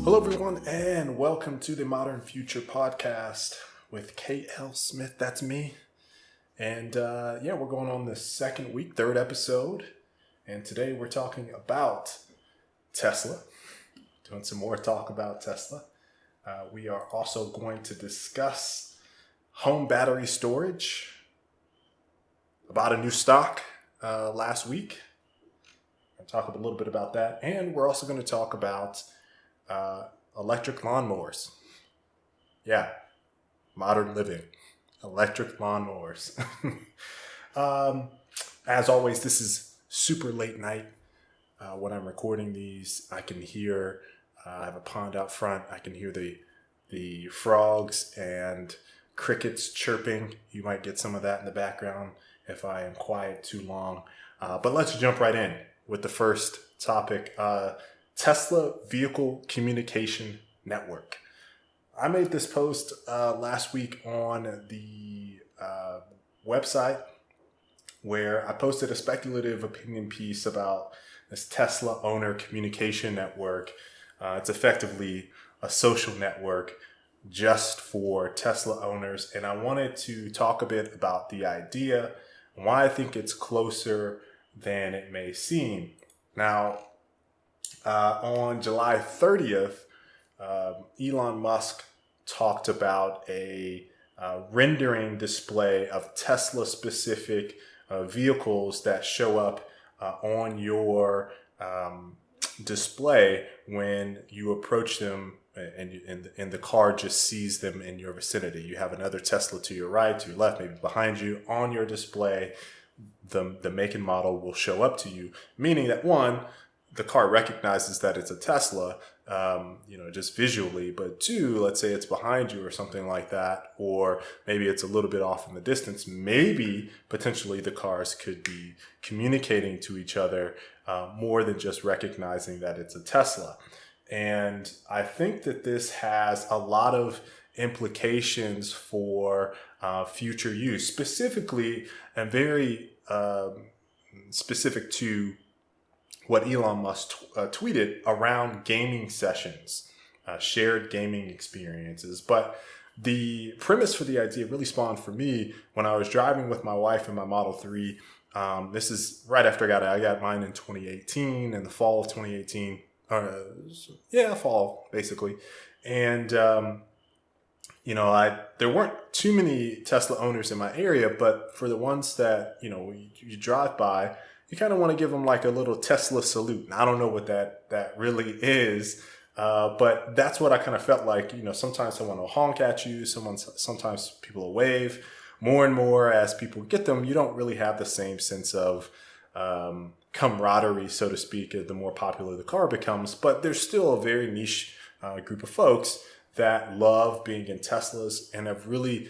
Hello, everyone, and welcome to the MDRN Future Podcast with KL Smith. That's me. And we're going on the second week, third episode. And today we're talking about Tesla. Doing some more talk about Tesla. We are also going to discuss home battery storage, about a new stock last week. I'll talk a little bit about that. And we're also going to talk about electric lawnmowers. Yeah, modern living, electric lawnmowers. As always, this is super late night. When I'm recording these, I can hear, I have a pond out front. I can hear the frogs and crickets chirping. You might get some of that in the background if I am quiet too long. But let's jump right in with the first topic. Tesla Vehicle Communication Network. I made this post last week on the website where I posted a speculative opinion piece about this Tesla owner communication network. It's effectively a social network just for Tesla owners. And I wanted to talk a bit about the idea and why I think it's closer than it may seem. Now, on July 30th, Elon Musk talked about a rendering display of Tesla-specific vehicles that show up on your display when you approach them, and the car just sees them in your vicinity. You have another Tesla to your right, to your left, maybe behind you. On your display, the make and model will show up to you, meaning that one, the car recognizes that it's a Tesla, just visually, but two, let's say it's behind you or something like that, or maybe it's a little bit off in the distance. Maybe potentially the cars could be communicating to each other more than just recognizing that it's a Tesla. And I think that this has a lot of implications for future use, specifically and very specific to what Elon Musk tweeted around gaming sessions, shared gaming experiences. But the premise for the idea really spawned for me when I was driving with my wife in my Model 3. This is right after I got mine in 2018, in the fall of 2018. Fall, basically. And, there weren't too many Tesla owners in my area, but for the ones that, you drive by, you kind of want to give them like a little Tesla salute. And I don't know what that really is, but that's what I kind of felt like. Sometimes someone will honk at you. Sometimes people will wave. More and more as people get them, you don't really have the same sense of camaraderie, so to speak, as the more popular the car becomes. But there's still a very niche group of folks that love being in Teslas and have really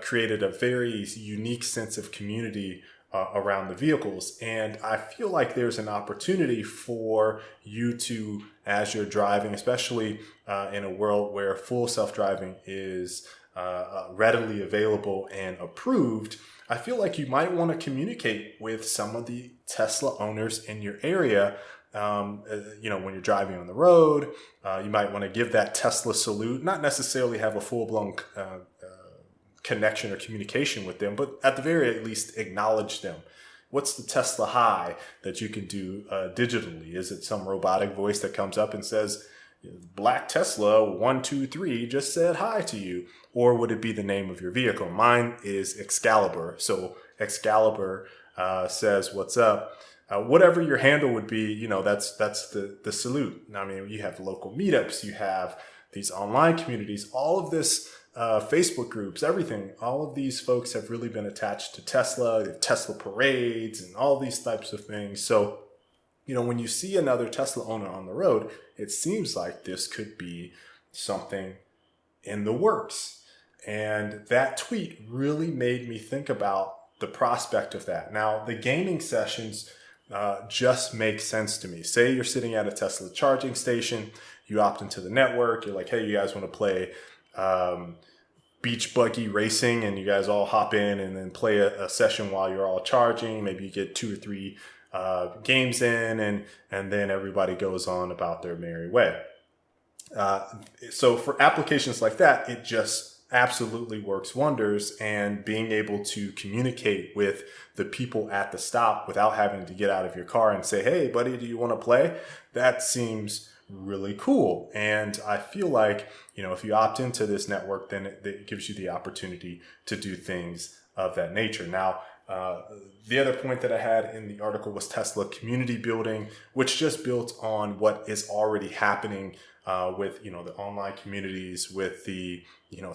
created a very unique sense of community around the vehicles. And I feel like there's an opportunity for you to, as you're driving, especially in a world where full self-driving is readily available and approved, I feel like you might want to communicate with some of the Tesla owners in your area. When you're driving on the road, you might want to give that Tesla salute, not necessarily have a full-blown connection or communication with them, but at the very least acknowledge them. What's the Tesla hi that you can do digitally? Is it some robotic voice that comes up and says, Black Tesla 123 just said hi to you? Or would it be the name of your vehicle? Mine is Excalibur. So Excalibur says, what's up? Whatever your handle would be, that's the salute. I mean, you have local meetups, you have these online communities, all of this Facebook groups, everything. All of these folks have really been attached to Tesla, Tesla parades, and all these types of things. So, when you see another Tesla owner on the road, it seems like this could be something in the works. And that tweet really made me think about the prospect of that. Now, the gaming sessions just make sense to me. Say you're sitting at a Tesla charging station, you opt into the network, you're like, hey, you guys want to play beach buggy racing, and you guys all hop in and then play a session while you're all charging. Maybe you get 2 or 3 games in, and then everybody goes on about their merry way. So for applications like that, it just absolutely works wonders. And being able to communicate with the people at the stop without having to get out of your car and say, hey, buddy, do you want to play? That seems really cool. And I feel like, if you opt into this network, then it gives you the opportunity to do things of that nature. Now, the other point that I had in the article was Tesla community building, which just built on what is already happening with the online communities, with the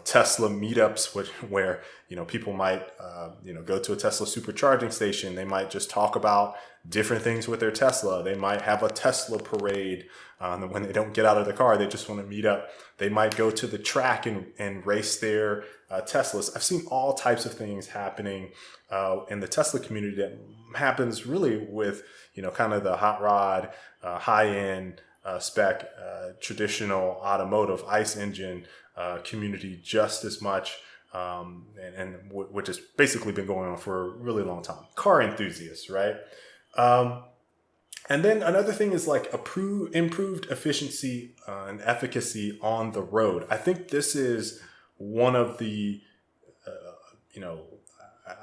Tesla meetups, where people might go to a Tesla supercharging station. They might just talk about different things with their Tesla. They might have a Tesla parade. When they don't get out of the car, they just want to meet up. They might go to the track and race their Teslas. I've seen all types of things happening in the Tesla community that happens really with kind of the hot rod, high end spec, traditional automotive ICE engine community just as much, and which has basically been going on for a really long time. Car enthusiasts, right? And then another thing is like improved efficiency and efficacy on the road. I think this is one of the,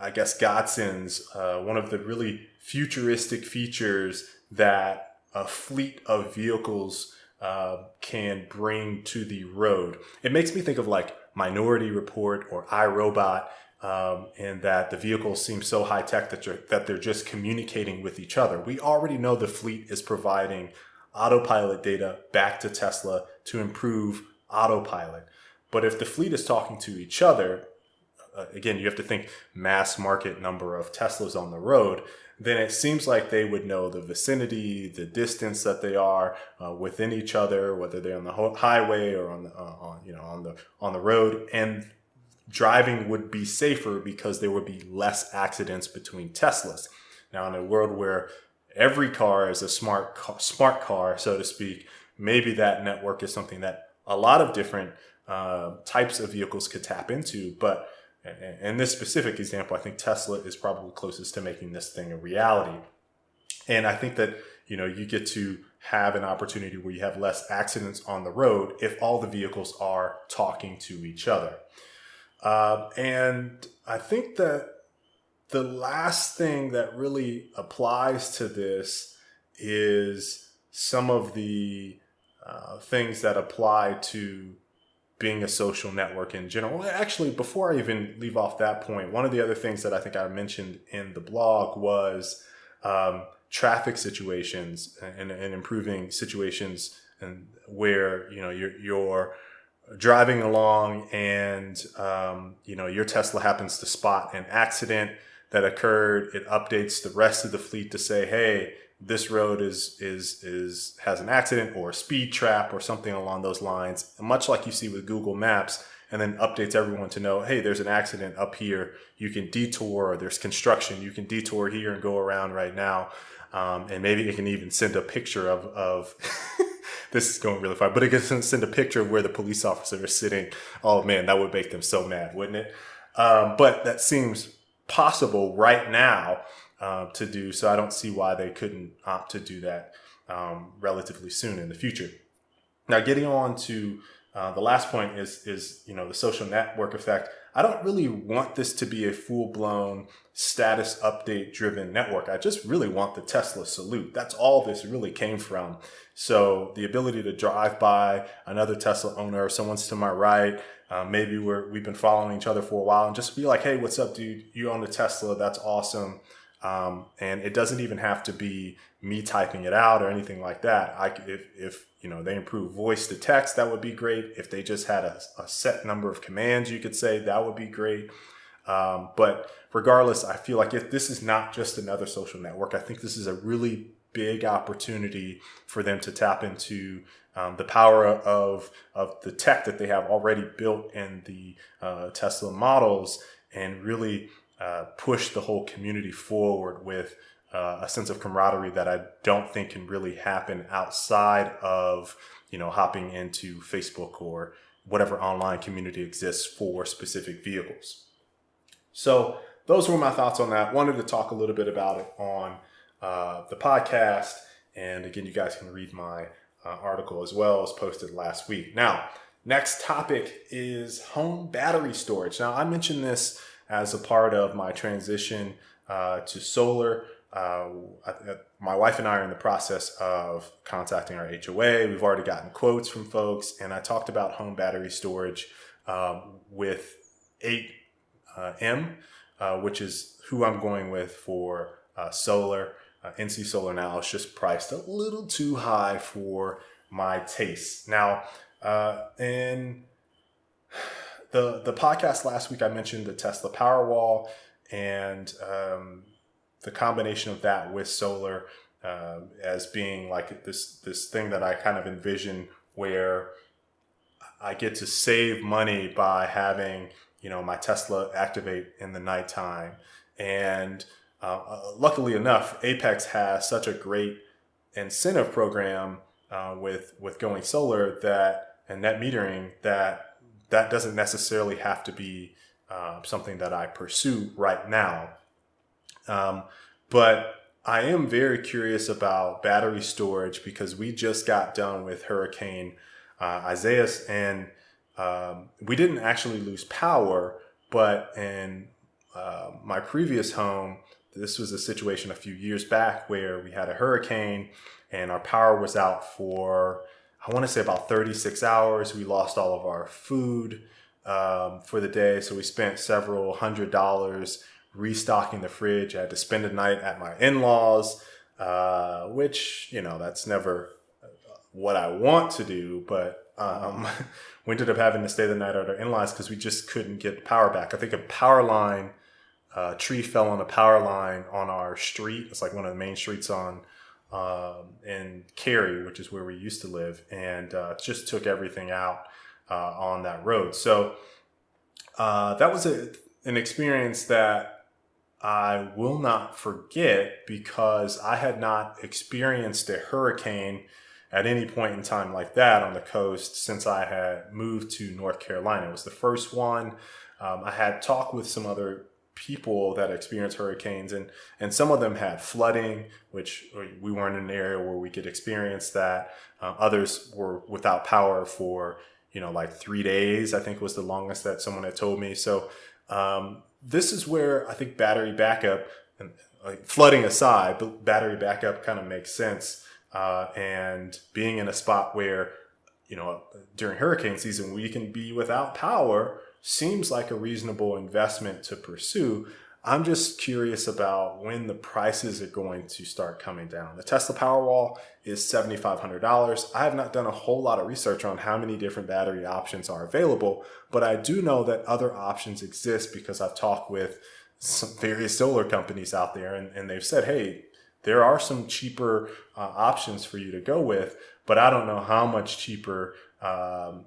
I guess godsends, one of the really futuristic features that a fleet of vehicles can bring to the road. It makes me think of like Minority Report or iRobot, and that the vehicles seem so high tech that they're just communicating with each other. We already know the fleet is providing autopilot data back to Tesla to improve autopilot. But if the fleet is talking to each other, again, you have to think mass market number of Teslas on the road, then it seems like they would know the vicinity, the distance that they are within each other, whether they're on the highway or on the road, and driving would be safer because there would be less accidents between Teslas. Now, in a world where every car is a smart car, so to speak, maybe that network is something that a lot of different types of vehicles could tap into. But in this specific example, I think Tesla is probably closest to making this thing a reality. And I think that, you get to have an opportunity where you have less accidents on the road if all the vehicles are talking to each other. And I think that the last thing that really applies to this is some of the things that apply to being a social network in general. Well, actually, before I even leave off that point, one of the other things that I think I mentioned in the blog was traffic situations and improving situations and where you're driving along and your Tesla happens to spot an accident that occurred. It updates the rest of the fleet to say, hey, this road has an accident or a speed trap or something along those lines, much like you see with Google Maps, and then updates everyone to know, hey, there's an accident up here. You can detour, or there's construction. You can detour here and go around right now. And maybe it can even send a picture of this is going really far, but it can send a picture of where the police officer is sitting. Oh man, that would make them so mad, wouldn't it? But that seems possible right now to do. So I don't see why they couldn't opt to do that relatively soon in the future. Now, getting on to the last point is the social network effect. I don't really want this to be a full-blown status update driven network. I just really want the Tesla salute. That's all this really came from. So the ability to drive by another Tesla owner, someone's to my right, maybe we've been following each other for a while, and just be like, hey, what's up, dude? You own a Tesla. That's awesome. And it doesn't even have to be me typing it out or anything like that. If they improve voice to text, that would be great. If they just had a set number of commands, you could say, that would be great. But regardless, I feel like if this is not just another social network, I think this is a really big opportunity for them to tap into the power of the tech that they have already built in the Tesla models and really push the whole community forward with a sense of camaraderie that I don't think can really happen outside of, hopping into Facebook or whatever online community exists for specific vehicles. So those were my thoughts on that. Wanted to talk a little bit about it on the podcast. And again, you guys can read my article as well. It was posted last week. Now, next topic is home battery storage. Now, I mentioned this as a part of my transition to solar. My wife and I are in the process of contacting our HOA. We've already gotten quotes from folks, and I talked about home battery storage with 8M, which is who I'm going with for solar. NC Solar now is just priced a little too high for my tastes. Now, in the podcast last week, I mentioned the Tesla Powerwall and the combination of that with solar as being like this thing that I kind of envision where I get to save money by having, my Tesla activate in the nighttime. And luckily enough, Apex has such a great incentive program with going solar and net metering that doesn't necessarily have to be something that I pursue right now. But I am very curious about battery storage because we just got done with Hurricane Isaias, and we didn't actually lose power, but in my previous home, this was a situation a few years back where we had a hurricane and our power was out for, I want to say about 36 hours. We lost all of our food for the day. So we spent several $100s restocking the fridge. I had to spend a night at my in-laws, which, that's never what I want to do. But we ended up having to stay the night at our in-laws because we just couldn't get the power back. I think a power line, tree fell on a power line on our street. It's like one of the main streets in Cary, which is where we used to live, and just took everything out on that road. So that was an experience that I will not forget because I had not experienced a hurricane at any point in time like that on the coast since I had moved to North Carolina. It was the first one. I had talked with some other people that experienced hurricanes, and some of them had flooding, which we weren't in an area where we could experience that. Others were without power for, like 3 days, I think was the longest that someone had told me. So this is where I think battery backup, and like flooding aside, but battery backup kind of makes sense. And being in a spot where, during hurricane season, we can be without power seems like a reasonable investment to pursue. I'm just curious about when the prices are going to start coming down. The Tesla Powerwall is $7,500. I have not done a whole lot of research on how many different battery options are available, but I do know that other options exist because I've talked with some various solar companies out there, and they've said, hey, there are some cheaper options for you to go with, but I don't know how much cheaper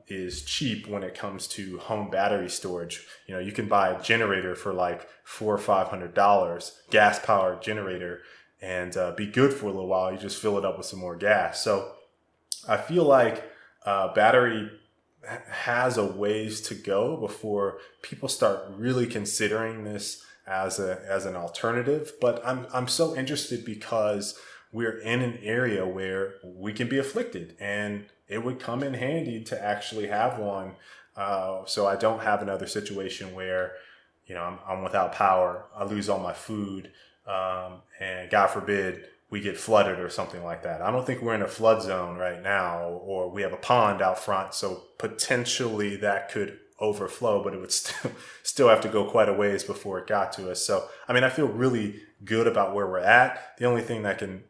is cheap when it comes to home battery storage. You can buy a generator for like $400 or $500, gas powered generator, and be good for a little while. You just fill it up with some more gas. So I feel like battery has a ways to go before people start really considering this as an alternative. But I'm so interested because we're in an area where we can be afflicted, and it would come in handy to actually have one. So I don't have another situation where, I'm without power, I lose all my food, and God forbid we get flooded or something like that. I don't think we're in a flood zone right now, or we have a pond out front. So potentially that could overflow, but it would still have to go quite a ways before it got to us. So, I feel really good about where we're at. The only thing that can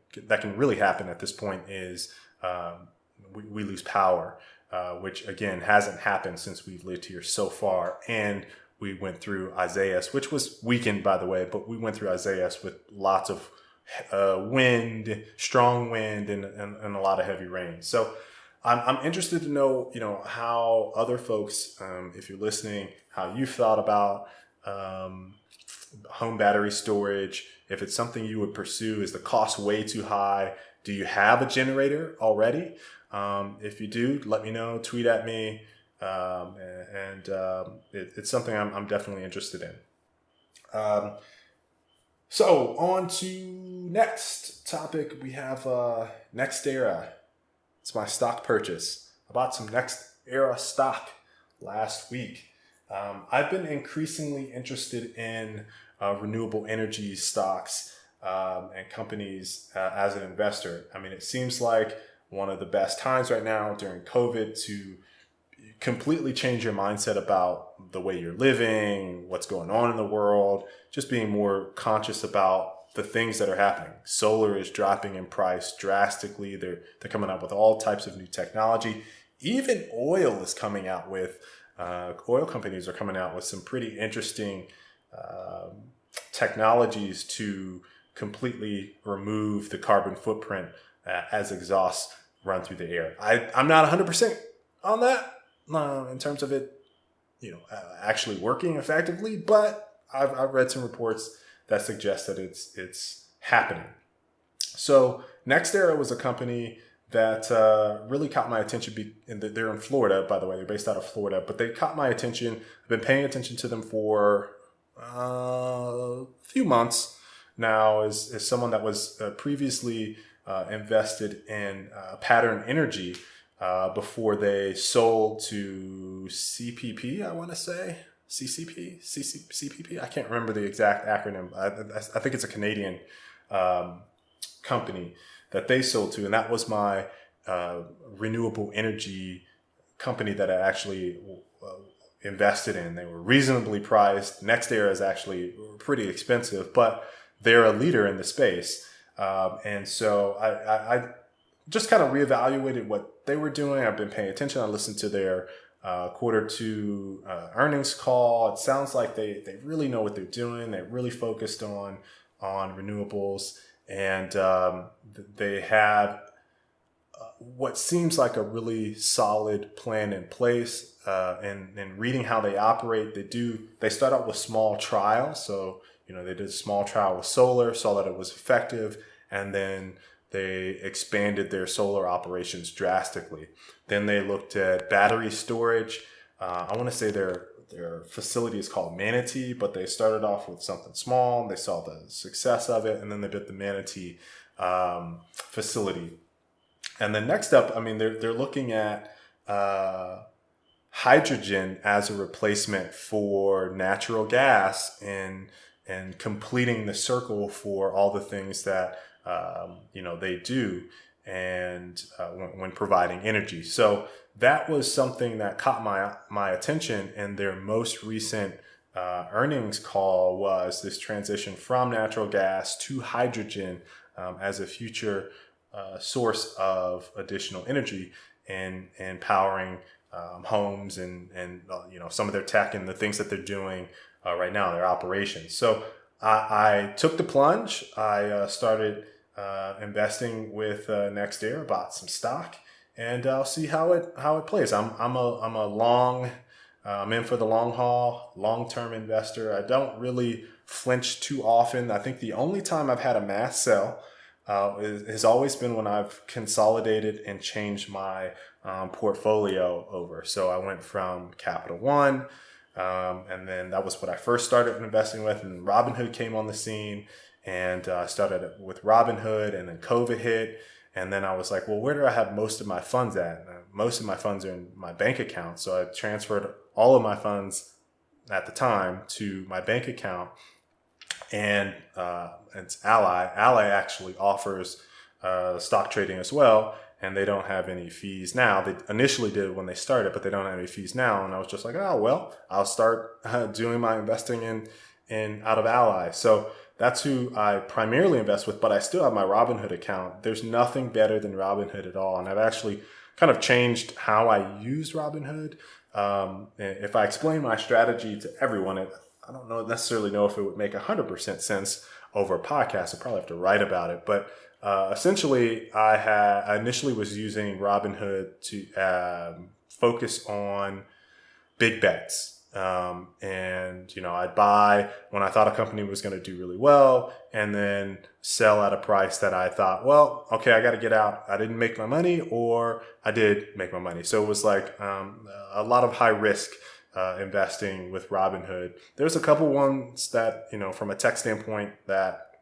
really happen at this point is we lose power, which again hasn't happened since we've lived here so far. And we went through Isaias, which was weakened, by the way, but we went through Isaias with lots of wind, strong wind, and a lot of heavy rain. So I'm interested to know, how other folks, if you're listening, how you thought about home battery storage. If it's something you would pursue, is the cost way too high? Do you have a generator already? If you do, let me know, tweet at me. It's something I'm definitely interested in. So on to next topic. We have NextEra It's my stock purchase. I bought some NextEra stock last week. I've been increasingly interested in renewable energy stocks and companies as an investor. I mean, it seems like one of the best times right now during COVID to completely change your mindset about the way you're living, what's going on in the world, just being more conscious about the things that are happening. Solar is dropping in price drastically. They're coming out with all types of new technology. Even oil is coming out with, oil companies are coming out with some pretty interesting technologies to completely remove the carbon footprint as exhausts run through the air. I'm not 100% on that in terms of it, actually working effectively, but I've read some reports that suggest that it's happening. So NextEra was a company that really caught my attention. They're in Florida, by the way. They're based out of Florida, but they caught my attention. I've been paying attention to them for a few months now as someone that was previously invested in Pattern Energy before they sold to CPP, I want to say. CPP? I can't remember the exact acronym. I think it's a Canadian company that they sold to. And that was my renewable energy company that I actually invested in. They were reasonably priced. NextEra is actually pretty expensive, but they're a leader in the space. And so I just kind of reevaluated what they were doing. I've been paying attention. I listened to their Q2 earnings call. It sounds like they really know what they're doing. They're really focused on renewables, and they have what seems like a really solid plan in place. And reading how they operate, they start out with small trials. So they did a small trial with solar, saw that it was effective, and then they expanded their solar operations drastically. Then they looked at battery storage. I want to say their facility is called Manatee, but they started off with something small. They saw the success of it, and then they built the Manatee facility. And then next up, they're looking at hydrogen as a replacement for natural gas and completing the circle for all the things that they do and when providing energy. So that was something that caught my attention, and their most recent earnings call was this transition from natural gas to hydrogen as a future source of additional energy and powering homes and some of their tech and the things that they're doing right now, their operations. So I took the plunge. I started investing with NextEra, bought some stock, and I'll see how it plays. I'm in for the long haul, long-term investor. I don't really flinch too often. I think the only time I've had a mass sell has always been when I've consolidated and changed my portfolio over. So I went from Capital One, and then that was what I first started investing with, and Robinhood came on the scene, and I started with Robinhood, and then COVID hit, and then I was like, well, where do I have most of my funds at? Most of my funds are in my bank account, so I transferred all of my funds at the time to my bank account, and it's Ally. Ally actually offers stock trading as well, and they don't have any fees now. They initially did when they started, but they don't have any fees now. And I was just like, oh, well, I'll start doing my investing in out of Ally. So that's who I primarily invest with, but I still have my Robinhood account. There's nothing better than Robinhood at all. And I've actually kind of changed how I use Robinhood. If I explain my strategy to everyone, I don't necessarily know if it would make 100% sense over a podcast. I'd probably have to write about it. But essentially, I initially was using Robinhood to focus on big bets. I'd buy when I thought a company was going to do really well, and then sell at a price that I thought, well, okay, I got to get out. I didn't make my money, or I did make my money. So it was like a lot of high risk investing with Robinhood. There's a couple ones that, from a tech standpoint that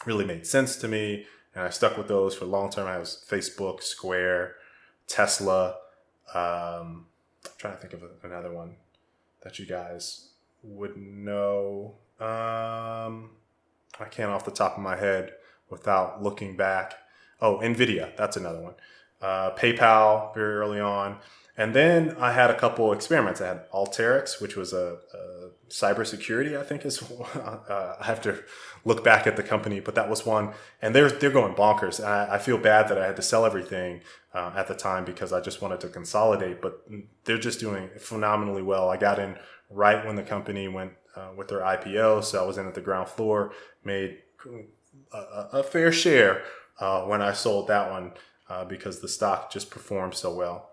really made sense to me, and I stuck with those for long term. I was Facebook, Square, Tesla. I'm trying to think of another one that you guys would know. I can't off the top of my head without looking back. Oh, NVIDIA, that's another one. PayPal very early on. And then I had a couple experiments. I had Alteryx, which was a cybersecurity, I think is, I have to look back at the company, but that was one. And they're going bonkers. I feel bad that I had to sell everything at the time because I just wanted to consolidate, but they're just doing phenomenally well. I got in right when the company went with their IPO, so I was in at the ground floor, made a fair share when I sold that one because the stock just performed so well.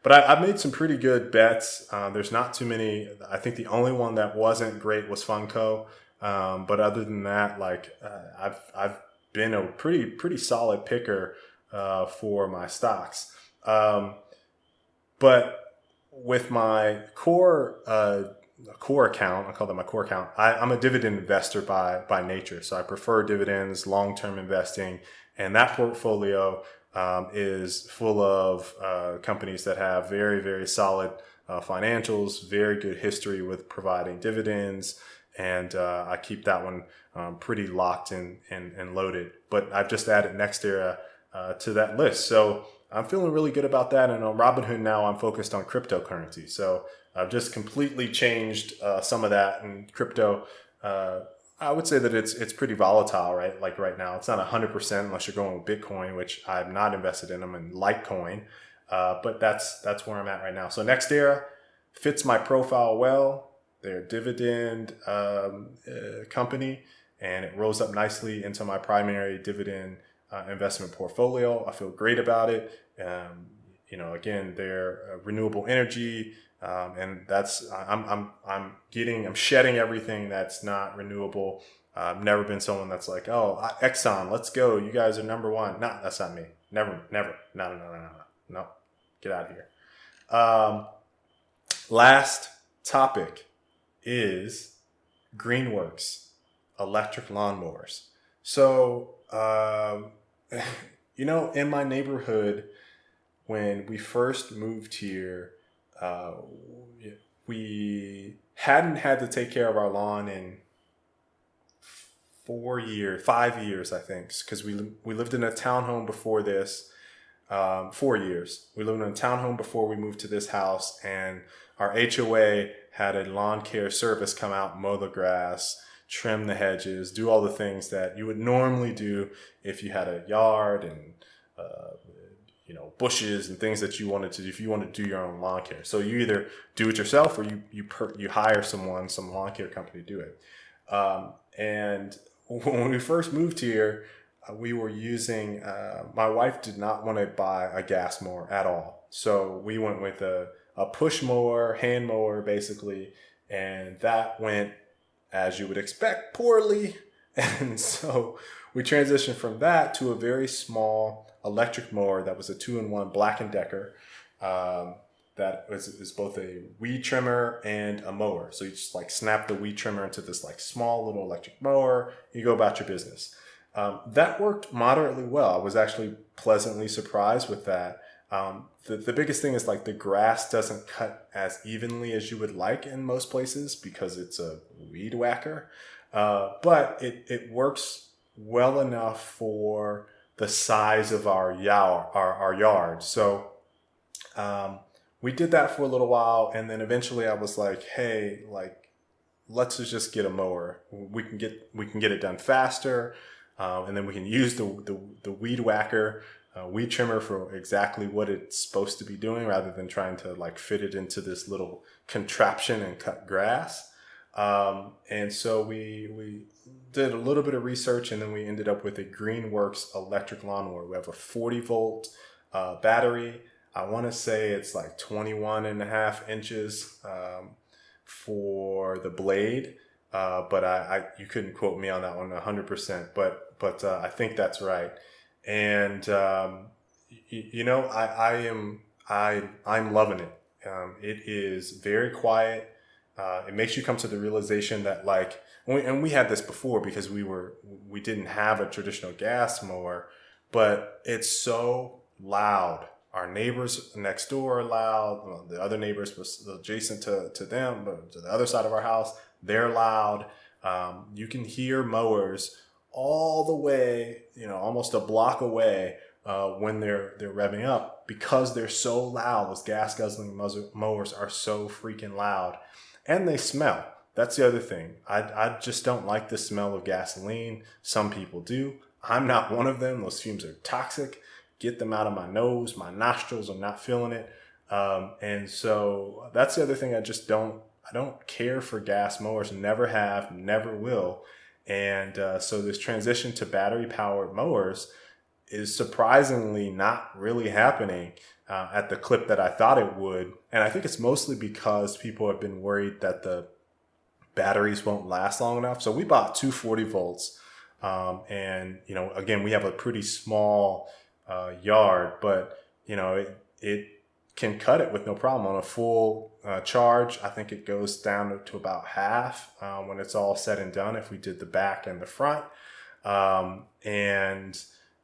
But I've made some pretty good bets. There's not too many. I think the only one that wasn't great was Funko. But other than that, like I've been a pretty solid picker for my stocks. But with my core account, I call that my core account. I'm a dividend investor by nature, so I prefer dividends, long-term investing, and that portfolio is full of companies that have very, very solid financials, very good history with providing dividends, and I keep that one pretty locked in and loaded. But I've just added NextEra to that list, so I'm feeling really good about that. And on Robinhood now, I'm focused on cryptocurrency, so I've just completely changed some of that. And crypto, I would say that it's pretty volatile, right? Like right now, it's not 100% unless you're going with Bitcoin, which I'm not invested in them, and Litecoin. But that's where I'm at right now. So NextEra fits my profile well. They're a dividend company, and it rolls up nicely into my primary dividend investment portfolio. I feel great about it. Again, they're renewable energy. And that's I'm shedding everything that's not renewable. I've never been someone that's like, oh, Exxon, let's go, you guys are number one. No, that's not me. Never. No, get out of here. Last topic is Greenworks Electric lawnmowers. So in my neighborhood, when we first moved here, we hadn't had to take care of our lawn in 5 years, I think, because we lived in a townhome before this. 4 years. We lived in a townhome before we moved to this house, and our HOA had a lawn care service come out, mow the grass, trim the hedges, do all the things that you would normally do if you had a yard and bushes and things that you wanted to do if you wanted to do your own lawn care. So you either do it yourself or you hire some lawn care company to do it. And when we first moved here, we were using, my wife did not want to buy a gas mower at all. So we went with a push mower, hand mower, basically. And that went, as you would expect, poorly. And so we transitioned from that to a very small electric mower that was a 2-in-1 Black & Decker that is both a weed trimmer and a mower. So you just like snap the weed trimmer into this like small little electric mower, you go about your business. That worked moderately well. I was actually pleasantly surprised with that. The biggest thing is like the grass doesn't cut as evenly as you would like in most places because it's a weed whacker. But it works well enough for the size of our yard. So we did that for a little while, and then eventually I was like, hey, like, let's just get a mower. We can get it done faster, and then we can use the weed whacker, weed trimmer for exactly what it's supposed to be doing, rather than trying to like fit it into this little contraption and cut grass. And so we did a little bit of research, and then we ended up with a Greenworks electric lawnmower. We have a 40-volt battery. I want to say it's like 21.5 inches for the blade, but you couldn't quote me on that one 100%. But I think that's right. And I'm loving it. It is very quiet. It makes you come to the realization that and we had this before because we didn't have a traditional gas mower, but it's so loud. Our neighbors next door are loud. Well, the other neighbors adjacent to them, but to the other side of our house, they're loud. You can hear mowers all the way, almost a block away when they're revving up, because they're so loud. Those gas guzzling mowers are so freaking loud, and they smell. That's the other thing. I just don't like the smell of gasoline. Some people do. I'm not one of them. Those fumes are toxic. Get them out of my nose, my nostrils. I'm not feeling it. And so that's the other thing. I don't care for gas mowers. Never have, never will. And so this transition to battery powered mowers is surprisingly not really happening at the clip that I thought it would. And I think it's mostly because people have been worried that the batteries won't last long enough. So we bought 240 volts. And, again, we have a pretty small yard, but it can cut it with no problem. On a full charge, I think it goes down to about half when it's all said and done, if we did the back and the front.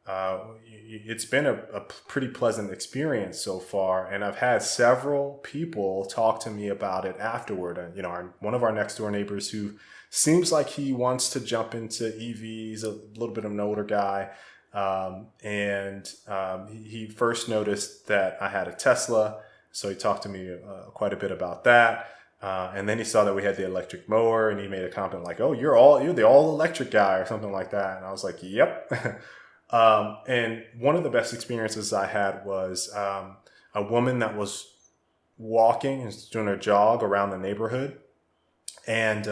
It's been a pretty pleasant experience so far, and I've had several people talk to me about it afterward. One of our next door neighbors, who seems like he wants to jump into EVs, a little bit of an older guy. He first noticed that I had a Tesla, so he talked to me quite a bit about that. And then he saw that we had the electric mower, and he made a comment like, "Oh, you're the all electric guy," or something like that. And I was like, "Yep." And one of the best experiences I had was a woman that was walking and doing her jog around the neighborhood, and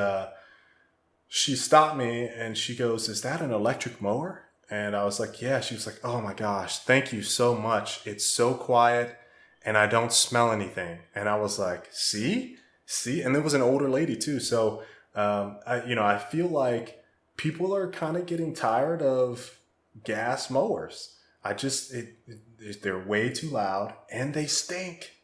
she stopped me and she goes, "Is that an electric mower?" And I was like, "Yeah." She was like, "Oh my gosh, thank you so much. It's so quiet and I don't smell anything." And I was like, see? And there was an older lady too. So, I feel like people are kind of getting tired of gas mowers. They're way too loud and they stink.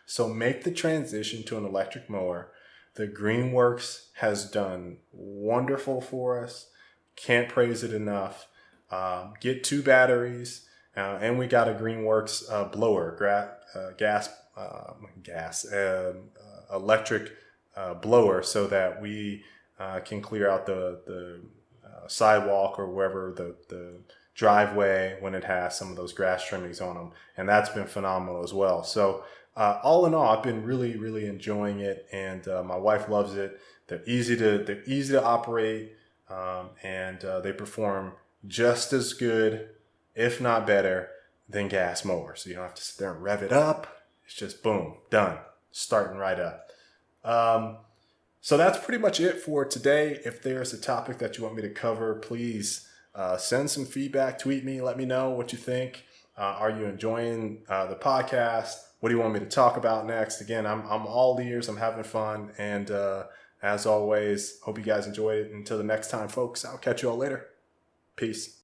So make the transition to an electric mower. The Greenworks has done wonderful for us. Can't praise it enough. Get 2 batteries, and we got a Greenworks blower, electric blower, so that we can clear out the sidewalk or wherever the driveway when it has some of those grass trimmings on them, and that's been phenomenal as well. So all in all, I've been really, really enjoying it, and my wife loves it. They're easy to operate, and they perform just as good, if not better, than gas mowers. So you don't have to sit there and rev it up. It's just boom, done, starting right up. So that's pretty much it for today. If there's a topic that you want me to cover, please send some feedback, tweet me, let me know what you think. Are you enjoying the podcast? What do you want me to talk about next? Again, I'm all ears. I'm having fun. And as always, hope you guys enjoy it. Until the next time, folks, I'll catch you all later. Peace.